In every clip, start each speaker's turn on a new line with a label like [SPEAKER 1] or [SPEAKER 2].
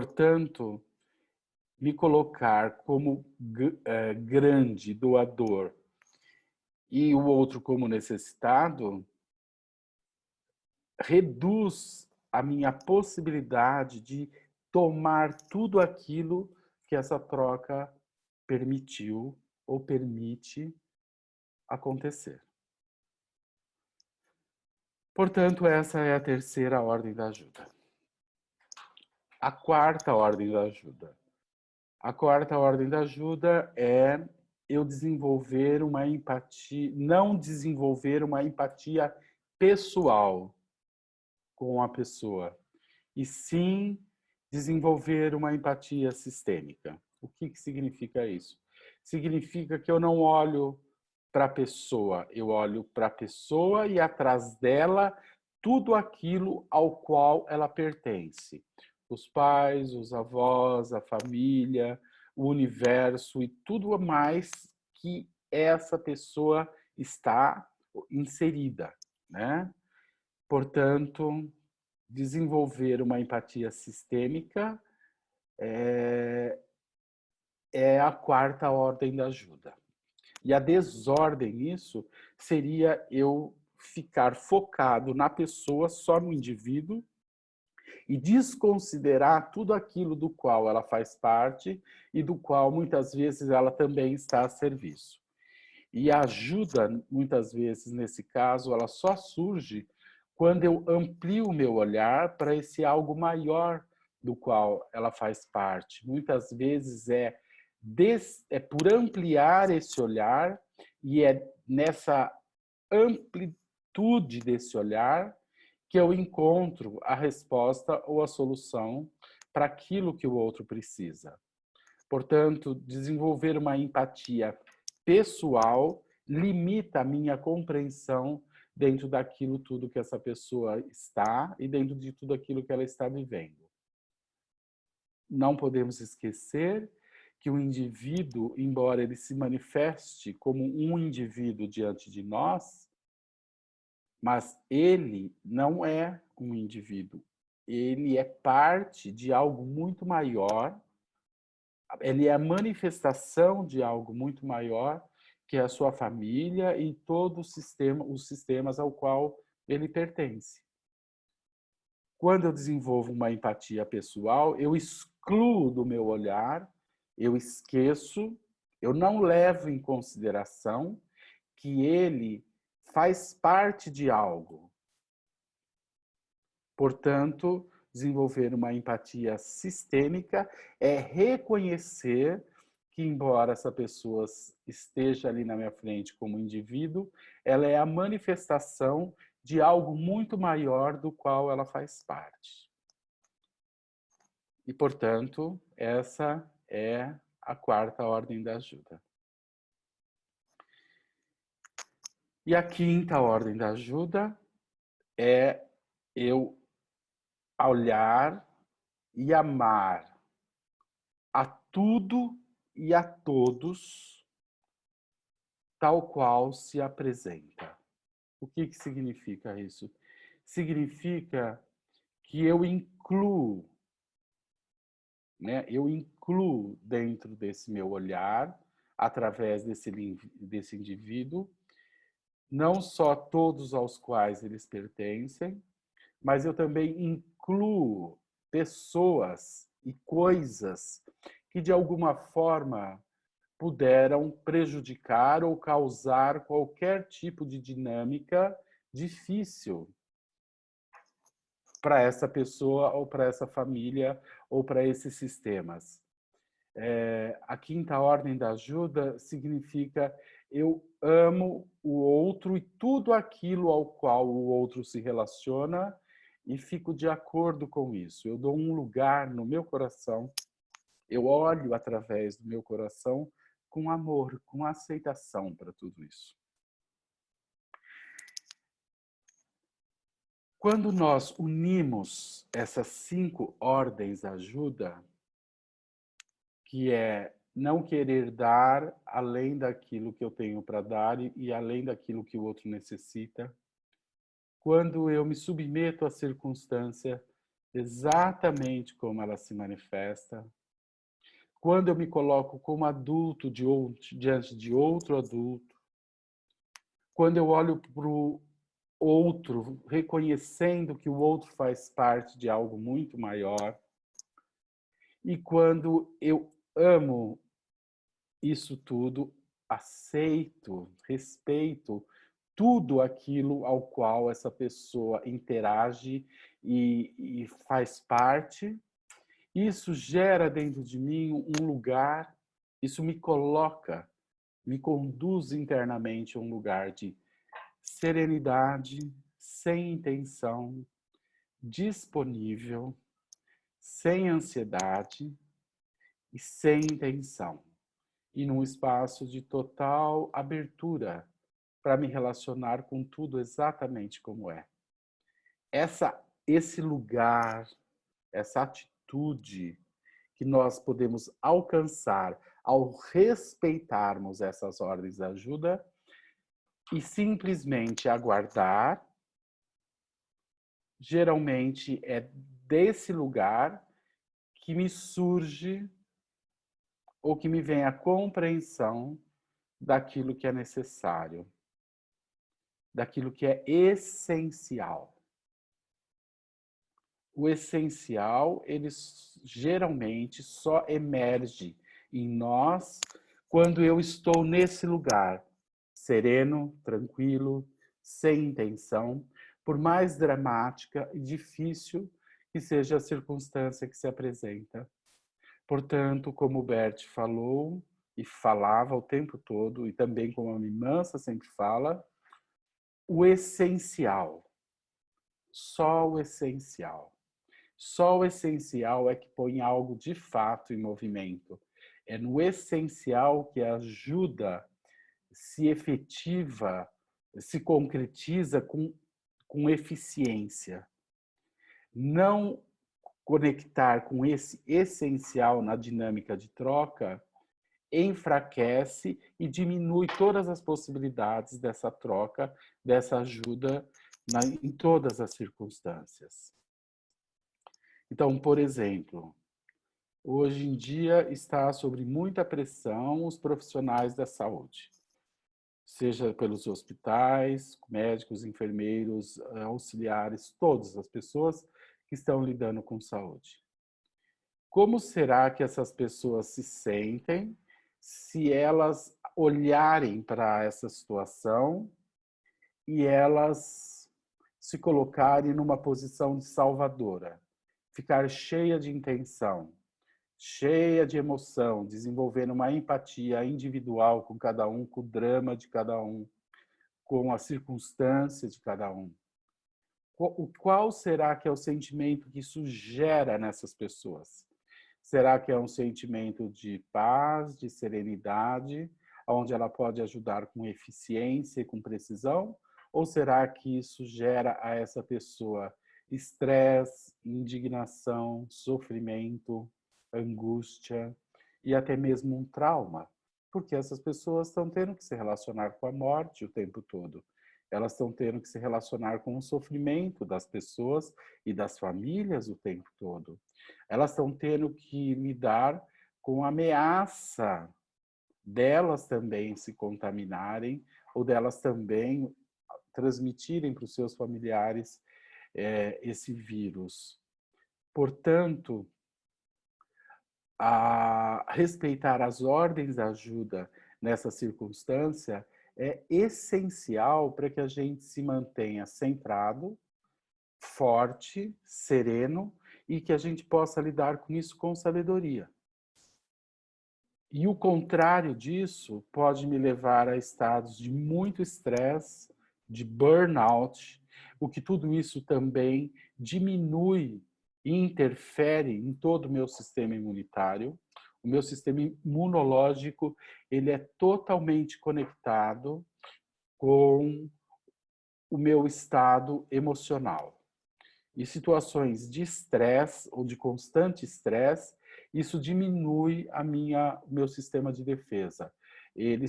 [SPEAKER 1] Portanto, me colocar como grande doador e o outro como necessitado reduz a minha possibilidade de tomar tudo aquilo que essa troca permitiu ou permite acontecer. Portanto, essa é a terceira ordem da ajuda. A quarta ordem da ajuda. A quarta ordem da ajuda é eu desenvolver uma empatia, não desenvolver uma empatia pessoal com a pessoa, e sim desenvolver uma empatia sistêmica. O que significa isso? Significa que eu não olho para a pessoa, eu olho para a pessoa e atrás dela tudo aquilo ao qual ela pertence. Os pais, os avós, a família, o universo e tudo mais que essa pessoa está inserida, né? Portanto, desenvolver uma empatia sistêmica é a quarta ordem da ajuda. E a desordem nisso seria eu ficar focado na pessoa, só no indivíduo, e desconsiderar tudo aquilo do qual ela faz parte e do qual muitas vezes ela também está a serviço. E a ajuda, muitas vezes, nesse caso, ela só surge quando eu amplio o meu olhar para esse algo maior do qual ela faz parte. Muitas vezes é por ampliar esse olhar e é nessa amplitude desse olhar que eu encontro a resposta ou a solução para aquilo que o outro precisa. Portanto, desenvolver uma empatia pessoal limita a minha compreensão dentro daquilo tudo que essa pessoa está e dentro de tudo aquilo que ela está vivendo. Não podemos esquecer que o indivíduo, embora ele se manifeste como um indivíduo diante de nós, mas ele não é um indivíduo. Ele é parte de algo muito maior. Ele é a manifestação de algo muito maior, que é a sua família e todo os sistemas ao qual ele pertence. Quando eu desenvolvo uma empatia pessoal, eu excluo do meu olhar, eu esqueço, eu não levo em consideração que ele faz parte de algo. Portanto, desenvolver uma empatia sistêmica é reconhecer que, embora essa pessoa esteja ali na minha frente como indivíduo, ela é a manifestação de algo muito maior do qual ela faz parte. E, portanto, essa é a quarta ordem da ajuda. E a quinta ordem da ajuda é eu olhar e amar a tudo e a todos tal qual se apresenta. O que significa isso? Significa que eu incluo, né? Eu incluo dentro desse meu olhar, através desse indivíduo, não só todos aos quais eles pertencem, mas eu também incluo pessoas e coisas que de alguma forma puderam prejudicar ou causar qualquer tipo de dinâmica difícil para essa pessoa ou para essa família ou para esses sistemas. A quinta ordem da ajuda significa eu amo o outro e tudo aquilo ao qual o outro se relaciona e fico de acordo com isso. Eu dou um lugar no meu coração, eu olho através do meu coração com amor, com aceitação para tudo isso. Quando nós unimos essas 5 ordens da ajuda, que é não querer dar além daquilo que eu tenho para dar e além daquilo que o outro necessita. Quando eu me submeto à circunstância exatamente como ela se manifesta. Quando eu me coloco como adulto diante de outro adulto, quando eu olho para o outro, reconhecendo que o outro faz parte de algo muito maior, e quando eu amo isso tudo, aceito, respeito tudo aquilo ao qual essa pessoa interage e faz parte, isso gera dentro de mim um lugar, isso me coloca, me conduz internamente a um lugar de serenidade, sem intenção, disponível, sem ansiedade e sem intenção. E num espaço de total abertura para me relacionar com tudo exatamente como é. Esse lugar, essa atitude que nós podemos alcançar ao respeitarmos essas ordens de ajuda e simplesmente aguardar, geralmente é desse lugar que me surge ou que me vem a compreensão daquilo que é necessário, daquilo que é essencial. O essencial, ele geralmente só emerge em nós quando eu estou nesse lugar, sereno, tranquilo, sem intenção, por mais dramática e difícil que seja a circunstância que se apresenta. Portanto, como o Bert falou e falava o tempo todo, e também como a Mimansa sempre fala, o essencial, só o essencial. Só o essencial é que põe algo de fato em movimento. É no essencial que a ajuda se efetiva, se concretiza com eficiência. Não conectar com esse essencial na dinâmica de troca enfraquece e diminui todas as possibilidades dessa troca, dessa ajuda em todas as circunstâncias. Então, por exemplo, hoje em dia está sob muita pressão os profissionais da saúde, seja pelos hospitais, médicos, enfermeiros, auxiliares, todas as pessoas que estão lidando com saúde. Como será que essas pessoas se sentem se elas olharem para essa situação e elas se colocarem numa posição de salvadora, ficar cheia de intenção, cheia de emoção, desenvolvendo uma empatia individual com cada um, com o drama de cada um, com a circunstância de cada um? Qual será que é o sentimento que isso gera nessas pessoas? Será que é um sentimento de paz, de serenidade, onde ela pode ajudar com eficiência e com precisão? Ou será que isso gera a essa pessoa estresse, indignação, sofrimento, angústia e até mesmo um trauma? Porque essas pessoas estão tendo que se relacionar com a morte o tempo todo. Elas estão tendo que se relacionar com o sofrimento das pessoas e das famílias o tempo todo. Elas estão tendo que lidar com a ameaça delas também se contaminarem ou delas também transmitirem para os seus familiares esse vírus. Portanto, a respeitar as ordens de ajuda nessa circunstância é essencial para que a gente se mantenha centrado, forte, sereno e que a gente possa lidar com isso com sabedoria. E o contrário disso pode me levar a estados de muito estresse, de burnout, o que tudo isso também diminui e interfere em todo o meu sistema imunitário. O meu sistema imunológico, ele é totalmente conectado com o meu estado emocional. E situações de estresse ou de constante estresse, isso diminui o meu sistema de defesa. Ele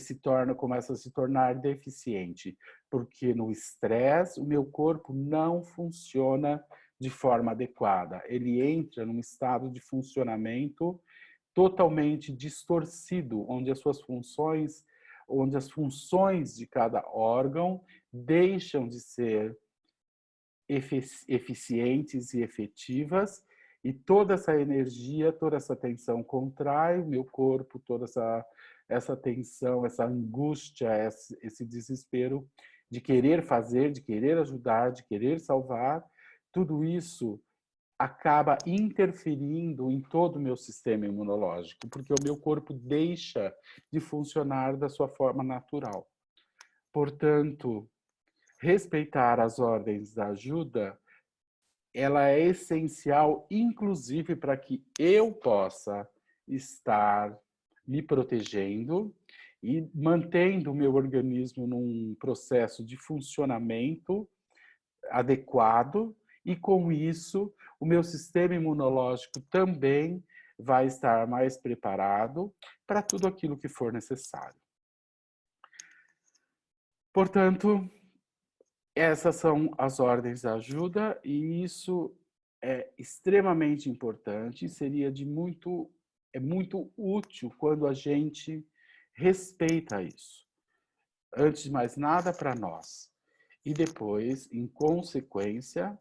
[SPEAKER 1] começa a se tornar deficiente, porque no estresse o meu corpo não funciona de forma adequada. Ele entra num estado de funcionamento totalmente distorcido, onde as funções de cada órgão deixam de ser eficientes e efetivas, e toda essa energia, toda essa tensão contrai o meu corpo, toda essa tensão, essa angústia, esse desespero de querer fazer, de querer ajudar, de querer salvar, tudo isso acaba interferindo em todo o meu sistema imunológico, porque o meu corpo deixa de funcionar da sua forma natural. Portanto, respeitar as ordens da ajuda, ela é essencial, inclusive, para que eu possa estar me protegendo e mantendo o meu organismo num processo de funcionamento adequado, e com isso o meu sistema imunológico também vai estar mais preparado para tudo aquilo que for necessário. Portanto, essas são as ordens de ajuda, e isso é extremamente importante, seria muito útil quando a gente respeita isso. Antes de mais nada, para nós. E depois, em consequência,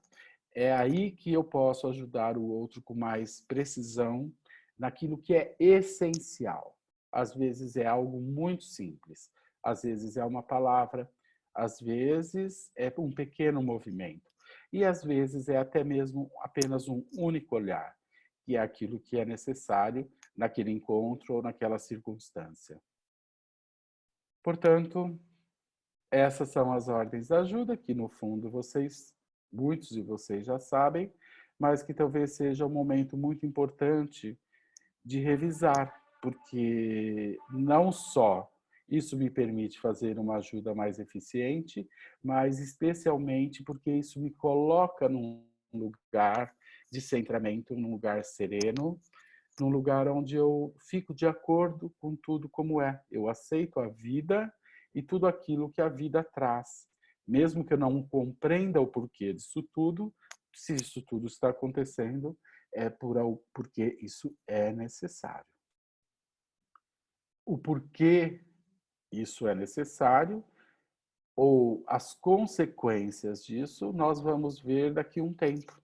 [SPEAKER 1] é aí que eu posso ajudar o outro com mais precisão naquilo que é essencial. Às vezes é algo muito simples, às vezes é uma palavra, às vezes é um pequeno movimento, e às vezes é até mesmo apenas um único olhar, que é aquilo que é necessário naquele encontro ou naquela circunstância. Portanto, essas são as ordens de ajuda, que no fundo muitos de vocês já sabem, mas que talvez seja um momento muito importante de revisar, porque não só isso me permite fazer uma ajuda mais eficiente, mas especialmente porque isso me coloca num lugar de centramento, num lugar sereno, num lugar onde eu fico de acordo com tudo como é. Eu aceito a vida e tudo aquilo que a vida traz. Mesmo que eu não compreenda o porquê disso tudo, se isso tudo está acontecendo, é porque isso é necessário. O porquê isso é necessário, ou as consequências disso, nós vamos ver daqui a um tempo,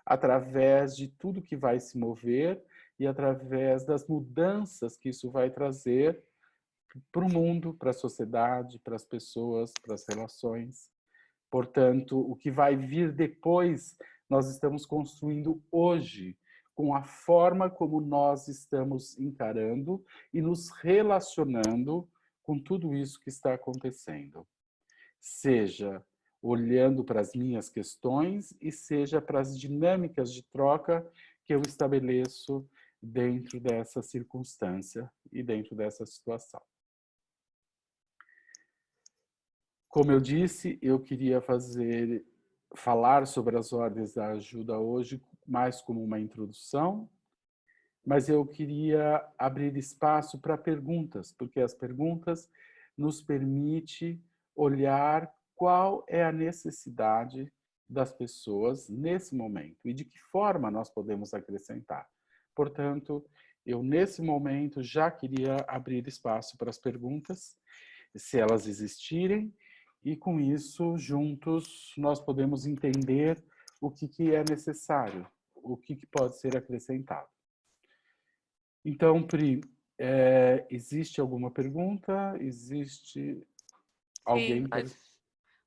[SPEAKER 1] através de tudo que vai se mover e através das mudanças que isso vai trazer para o mundo, para a sociedade, para as pessoas, para as relações. Portanto, o que vai vir depois, nós estamos construindo hoje, com a forma como nós estamos encarando e nos relacionando com tudo isso que está acontecendo. Seja olhando para as minhas questões e seja para as dinâmicas de troca que eu estabeleço dentro dessa circunstância e dentro dessa situação. Como eu disse, eu queria falar sobre as ordens da ajuda hoje mais como uma introdução, mas eu queria abrir espaço para perguntas, porque as perguntas nos permitem olhar qual é a necessidade das pessoas nesse momento e de que forma nós podemos acrescentar. Portanto, eu nesse momento já queria abrir espaço para as perguntas, se elas existirem, e com isso, juntos, nós podemos entender o que é necessário, o que pode ser acrescentado. Então, Pri, existe alguma pergunta? Existe alguém?
[SPEAKER 2] Sim,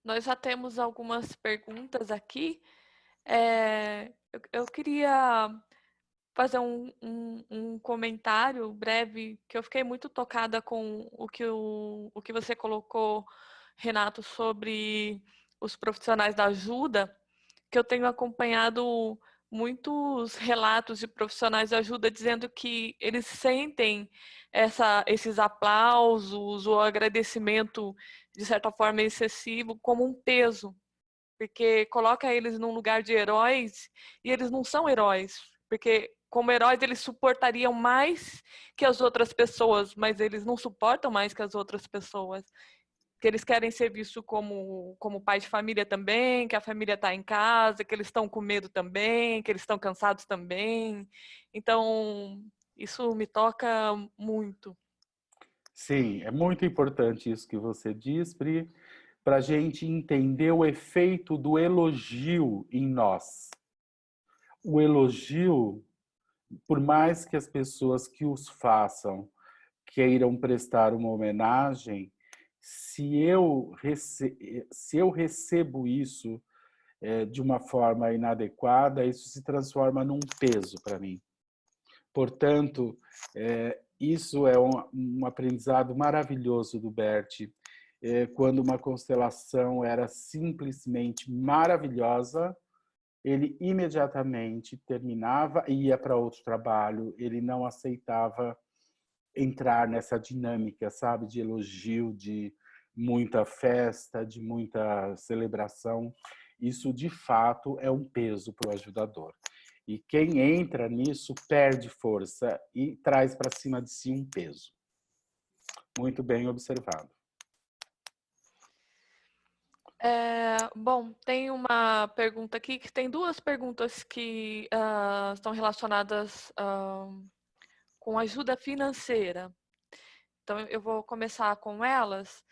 [SPEAKER 2] nós já temos algumas perguntas aqui. Eu queria fazer um comentário breve, que eu fiquei muito tocada com o que você colocou, Renato, sobre os profissionais da ajuda, que eu tenho acompanhado muitos relatos de profissionais de ajuda dizendo que eles sentem esses aplausos ou agradecimento, de certa forma, excessivo, como um peso, porque coloca eles num lugar de heróis e eles não são heróis, porque como heróis eles suportariam mais que as outras pessoas, mas eles não suportam mais que as outras pessoas. que eles querem ser vistos como pai de família também, que a família está em casa, que eles estão com medo também, que eles estão cansados também. Então, isso me toca muito.
[SPEAKER 1] Sim, é muito importante isso que você diz, Pri, para a gente entender o efeito do elogio em nós. O elogio, por mais que as pessoas que os façam queiram prestar uma homenagem, se eu recebo isso de uma forma inadequada, isso se transforma num peso para mim. Portanto, isso é um aprendizado maravilhoso do Bert, quando uma constelação era simplesmente maravilhosa, ele imediatamente terminava e ia para outro trabalho, ele não aceitava entrar nessa dinâmica, sabe, de elogio, de muita festa, de muita celebração. Isso, de fato, é um peso para o ajudador. E quem entra nisso perde força e traz para cima de si um peso. Muito bem observado.
[SPEAKER 2] Bom, tem uma pergunta aqui, que tem duas perguntas que estão relacionadas com ajuda financeira. Então, eu vou começar com elas.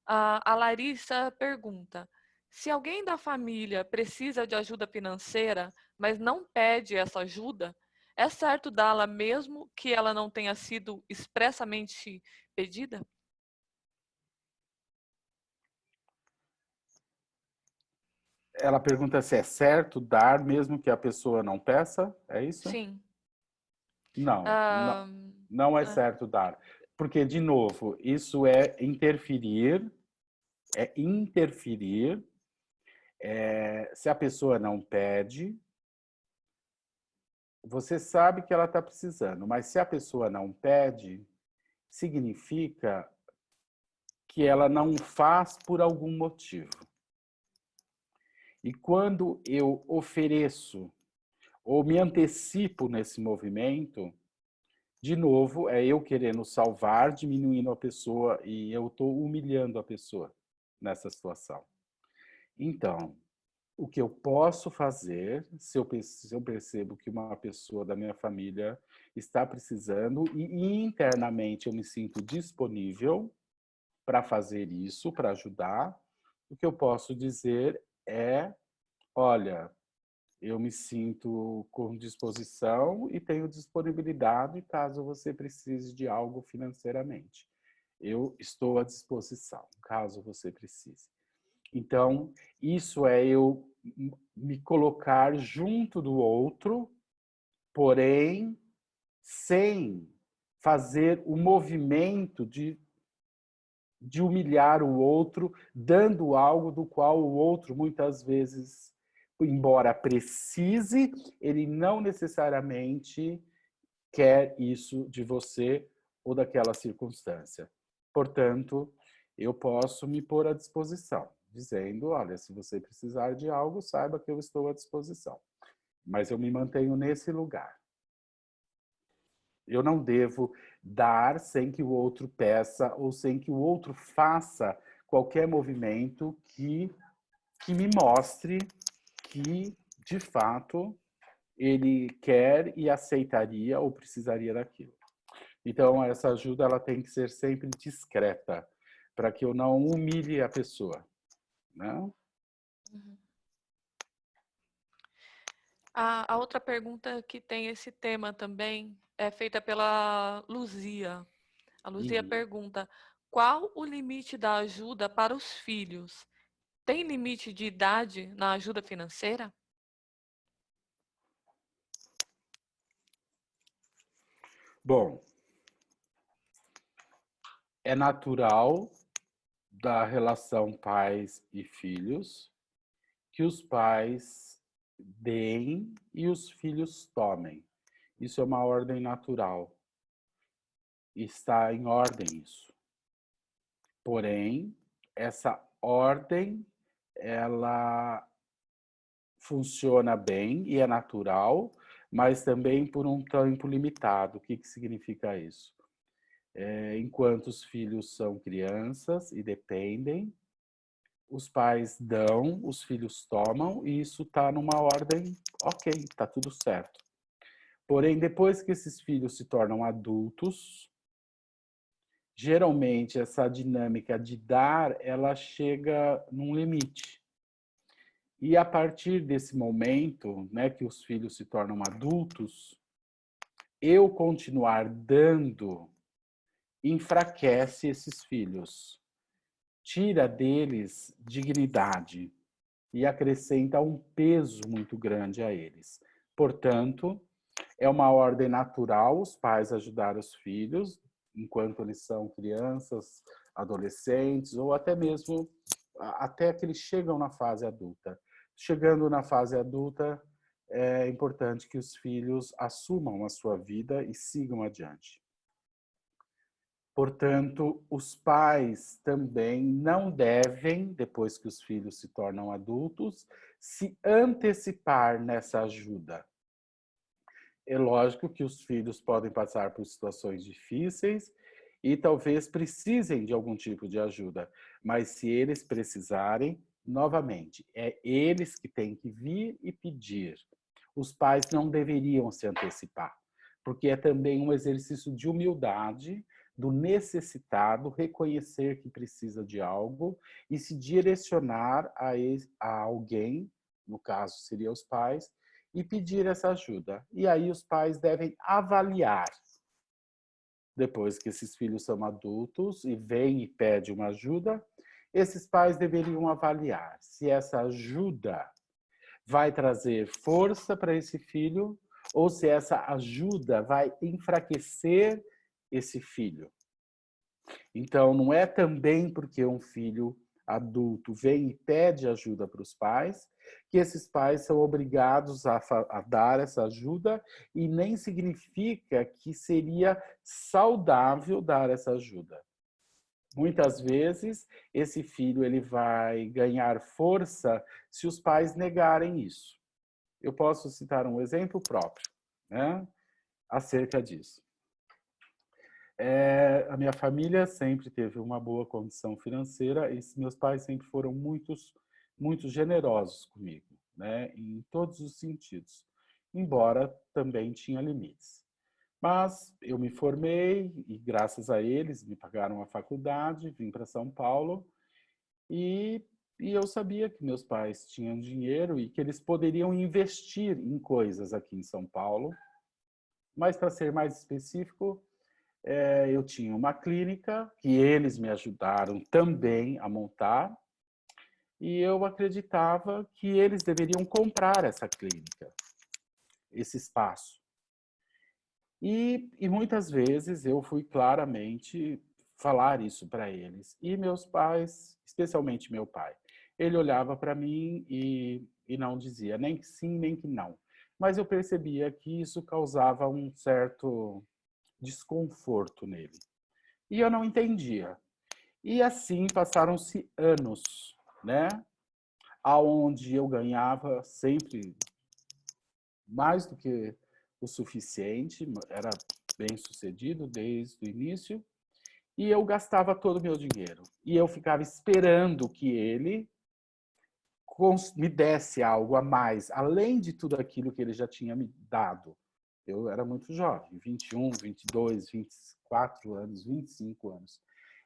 [SPEAKER 2] A Larissa pergunta: se alguém da família precisa de ajuda financeira, mas não pede essa ajuda, é certo dá-la mesmo que ela não tenha sido expressamente pedida?
[SPEAKER 1] Ela pergunta se é certo dar mesmo que a pessoa não peça, é isso?
[SPEAKER 2] Sim.
[SPEAKER 1] Não, não,
[SPEAKER 2] Ah,
[SPEAKER 1] não é
[SPEAKER 2] ah,
[SPEAKER 1] certo dar. Porque, de novo, isso é interferir, se a pessoa não pede, você sabe que ela está precisando, mas se a pessoa não pede, significa que ela não faz por algum motivo. E quando eu ofereço ou me antecipo nesse movimento, de novo, é eu querendo salvar, diminuindo a pessoa e eu estou humilhando a pessoa nessa situação. Então, o que eu posso fazer, se eu percebo que uma pessoa da minha família está precisando e internamente eu me sinto disponível para fazer isso, para ajudar, o que eu posso dizer é: olha, eu me sinto com disposição e tenho disponibilidade caso você precise de algo financeiramente. Eu estou à disposição, caso você precise. Então, isso é eu me colocar junto do outro, porém, sem fazer o movimento de humilhar o outro, dando algo do qual o outro, muitas vezes, embora precise, ele não necessariamente quer isso de você ou daquela circunstância. Portanto, eu posso me pôr à disposição, dizendo: olha, se você precisar de algo, saiba que eu estou à disposição. Mas eu me mantenho nesse lugar. Eu não devo dar sem que o outro peça ou sem que o outro faça qualquer movimento que me mostre que, de fato, ele quer e aceitaria ou precisaria daquilo. Então, essa ajuda ela tem que ser sempre discreta, para que eu não humilhe a pessoa. Né?
[SPEAKER 2] uhum. A outra pergunta que tem esse tema também é feita pela Luzia. A Luzia
[SPEAKER 1] Uhum.
[SPEAKER 2] pergunta: qual o limite da ajuda para os filhos? Tem limite de idade na ajuda financeira?
[SPEAKER 1] Bom, é natural da relação pais e filhos que os pais deem e os filhos tomem. Isso é uma ordem natural. Está em ordem isso. Porém, essa ordem, ela funciona bem e é natural, mas também por um tempo limitado. O que significa isso? Enquanto os filhos são crianças e dependem, os pais dão, os filhos tomam, e isso está numa ordem ok, está tudo certo. Porém, depois que esses filhos se tornam adultos, geralmente essa dinâmica de dar, ela chega num limite. E a partir desse momento, né, que os filhos se tornam adultos, eu continuar dando enfraquece esses filhos, tira deles dignidade e acrescenta um peso muito grande a eles. Portanto, é uma ordem natural os pais ajudar os filhos enquanto eles são crianças, adolescentes ou até mesmo até que eles chegam na fase adulta. Chegando na fase adulta, é importante que os filhos assumam a sua vida e sigam adiante. Portanto, os pais também não devem, depois que os filhos se tornam adultos, se antecipar nessa ajuda. É lógico que os filhos podem passar por situações difíceis e talvez precisem de algum tipo de ajuda, mas se eles precisarem, novamente, é eles que têm que vir e pedir. Os pais não deveriam se antecipar, porque é também um exercício de humildade do necessitado reconhecer que precisa de algo e se direcionar a alguém, no caso seria os pais, e pedir essa ajuda. E aí os pais devem avaliar, depois que esses filhos são adultos e vêm e pedem uma ajuda, esses pais deveriam avaliar se essa ajuda vai trazer força para esse filho ou se essa ajuda vai enfraquecer esse filho. Então, não é também porque um filho adulto vem e pede ajuda para os pais que esses pais são obrigados a dar essa ajuda e nem significa que seria saudável dar essa ajuda. Muitas vezes, esse filho ele vai ganhar força se os pais negarem isso. Eu posso citar um exemplo próprio, né, acerca disso. A minha família sempre teve uma boa condição financeira e meus pais sempre foram muito generosos comigo, né, em todos os sentidos, embora também tinha limites. Mas eu me formei e, graças a eles, me pagaram a faculdade, vim para São Paulo e, e eu sabia que meus pais tinham dinheiro e que eles poderiam investir em coisas aqui em São Paulo. Mas, para ser mais específico, eu tinha uma clínica que eles me ajudaram também a montar e eu acreditava que eles deveriam comprar essa clínica, esse espaço. E muitas vezes eu fui claramente falar isso para eles. E meus pais, especialmente meu pai, ele olhava para mim e não dizia nem que sim, nem que não. Mas eu percebia que isso causava um certo desconforto nele. E eu não entendia. E assim passaram-se anos, né? Aonde eu ganhava sempre mais do que o suficiente, era bem sucedido desde o início, e eu gastava todo o meu dinheiro. E eu ficava esperando que ele me desse algo a mais, além de tudo aquilo que ele já tinha me dado. Eu era muito jovem, 21, 22, 24 anos, 25 anos.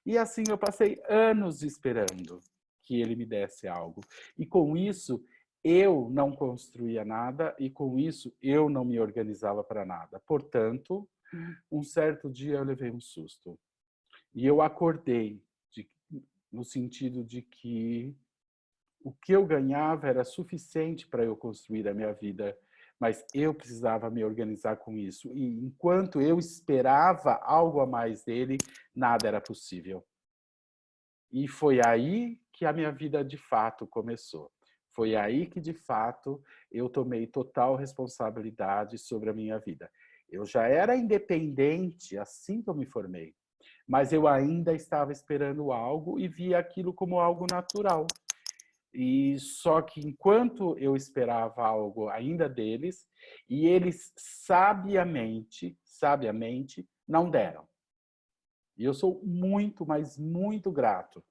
[SPEAKER 1] E assim eu passei anos esperando que ele me desse algo. E com isso, eu não construía nada e com isso eu não me organizava para nada. Portanto, um certo dia eu levei um susto. E eu acordei no sentido de que o que eu ganhava era suficiente para eu construir a minha vida, mas eu precisava me organizar com isso. E enquanto eu esperava algo a mais dele, nada era possível. E foi aí que a minha vida de fato começou. Foi aí que de fato eu tomei total responsabilidade sobre a minha vida. Eu já era independente assim que eu me formei, mas eu ainda estava esperando algo e via aquilo como algo natural. E só que enquanto eu esperava algo ainda deles, e eles sabiamente não deram. E eu sou muito, mas muito grato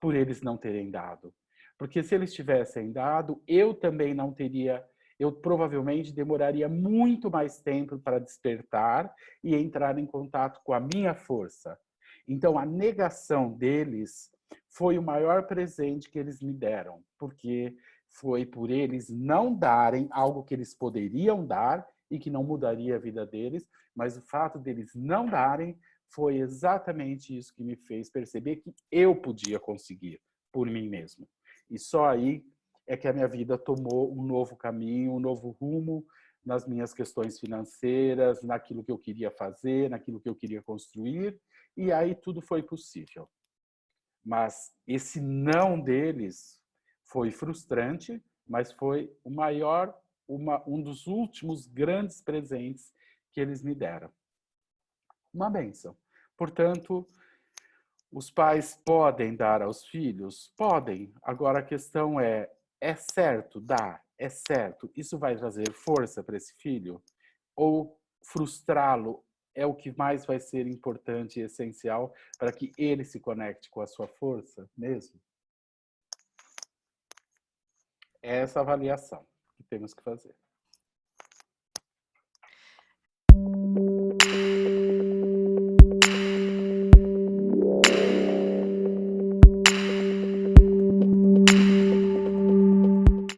[SPEAKER 1] por eles não terem dado. Porque se eles tivessem dado, eu também não teria, eu provavelmente demoraria muito mais tempo para despertar e entrar em contato com a minha força. Então, a negação deles foi o maior presente que eles me deram, porque foi por eles não darem algo que eles poderiam dar e que não mudaria a vida deles, mas o fato deles não darem foi exatamente isso que me fez perceber que eu podia conseguir por mim mesmo. E só aí é que a minha vida tomou um novo caminho, um novo rumo nas minhas questões financeiras, naquilo que eu queria fazer, naquilo que eu queria construir, e aí tudo foi possível. Mas esse não deles foi frustrante, mas foi o maior, um dos últimos grandes presentes que eles me deram. Uma bênção. Portanto, os pais podem dar aos filhos? Podem. Agora a questão é certo dar? É certo. Isso vai trazer força para esse filho? Ou frustrá-lo é o que mais vai ser importante e essencial para que ele se conecte com a sua força mesmo? É essa avaliação que temos que fazer.